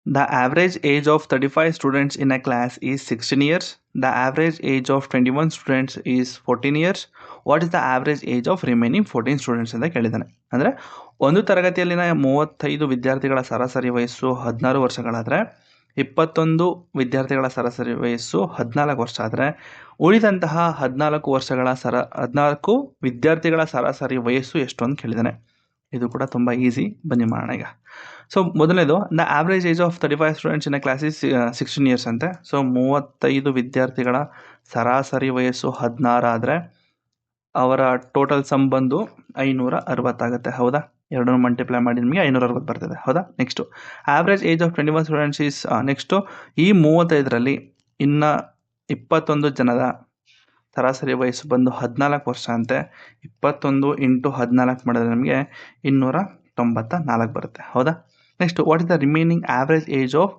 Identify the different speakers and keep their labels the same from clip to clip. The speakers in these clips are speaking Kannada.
Speaker 1: The average age of 35 students in a class is 16 years. The average age of 21 students is 14 years. What is the average age of remaining 14 students ಅಂತ ಕೇಳಿದ್ದಾನೆ. ಅಂದರೆ ಒಂದು ತರಗತಿಯಲ್ಲಿನ 35 ವಿದ್ಯಾರ್ಥಿಗಳ ಸರಾಸರಿ ವಯಸ್ಸು 16 ವರ್ಷಗಳಾದರೆ 21 ವಿದ್ಯಾರ್ಥಿಗಳ ಸರಾಸರಿ ವಯಸ್ಸು 14 ವರ್ಷ ಆದರೆ ಉಳಿದಂತಹ 14 ವಿದ್ಯಾರ್ಥಿಗಳ ಸರಾಸರಿ ವಯಸ್ಸು ಎಷ್ಟು ಅಂತ ಕೇಳಿದ್ದಾನೆ. ಇದು ಕೂಡ ತುಂಬ ಈಸಿ, ಬನ್ನಿ ಮಾಡೋಣ ಈಗ. ಸೊ ಮೊದಲನೇದು, the average age of 35 students in a class is 16 years ಅಂತೆ. ಸೊ 35 ವಿದ್ಯಾರ್ಥಿಗಳ ಸರಾಸರಿ ವಯಸ್ಸು 16 ಆದರೆ ಅವರ ಟೋಟಲ್ ಸಮ್ ಬಂದು 560 ಆಗುತ್ತೆ. ಹೌದಾ? ಎರಡನ್ನು ಮಲ್ಟಿಪ್ಲೈ ಮಾಡಿ ನಿಮಗೆ 560 ಬರ್ತದೆ. ಹೌದಾ? Next average age of 21 students is next ಈ 35ರಲ್ಲಿ ಇನ್ನು 21 ಜನದ ಸರಾಸರಿ ವಯಸ್ಸು ಬಂದು 14 ವರ್ಷ ಅಂತೆ. 21 × 14 ಮಾಡಿದ್ರೆ ನಮಗೆ 294 ಬರುತ್ತೆ. ಹೌದಾ? Next, what is the remaining average age of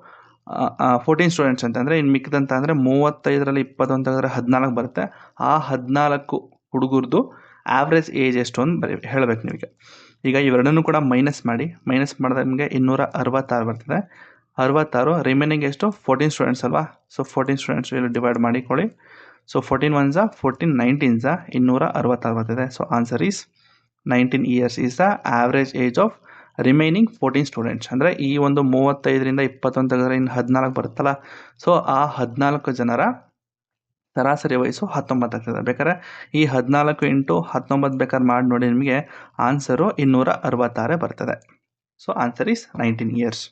Speaker 1: 14 students ಅಂತಂದರೆ ಇನ್ನು ಮಿಕ್ಕಿದಂತ ಅಂದರೆ 35ರಲ್ಲಿ 21 ತೆಗೆದ್ರೆ 14 ಬರುತ್ತೆ. ಆ 14 ಹುಡುಗರದು ಆವ್ರೇಜ್ ಏಜ್ ಎಷ್ಟು ಅಂತ ಹೇಳಬೇಕು ನೀವೀಗ. ಈಗ ಇವೆರಡನ್ನೂ ಕೂಡ ಮೈನಸ್ ಮಾಡಿದ್ರೆ ನಿಮಗೆ 266 ಬರ್ತದೆ. 66 ರಿಮೈನಿಂಗ್ ಎಷ್ಟು? 14 ಸ್ಟೂಡೆಂಟ್ಸ್ ಅಲ್ವಾ? ಸೊ 14 ಸ್ಟೂಡೆಂಟ್ಸ್ ಇಲ್ಲಿ ಡಿವೈಡ್ ಮಾಡಿಕೊಳ್ಳಿ. ಸೊ 14 1 14 19 266 ಬರ್ತದೆ. So answer is 19 years is the average age of remaining 14 students. ಅಂದರೆ ಈ ಒಂದು 35ರಿಂದ 21 ತೆಗೆದ್ರೆ ಇನ್ನು 14 ಬರುತ್ತಲ್ಲ, ಸೊ ಆ 14 ಜನರ ಸರಾಸರಿ ವಯಸ್ಸು 19 ಆಗ್ತದೆ. ಬೇಕಾದ್ರೆ ಈ 14 × 19 ಬೇಕಾದ್ರೆ ಮಾಡಿ ನೋಡಿ, ನಿಮಗೆ ಆನ್ಸರು 266 ಬರ್ತದೆ. So answer is 19 years.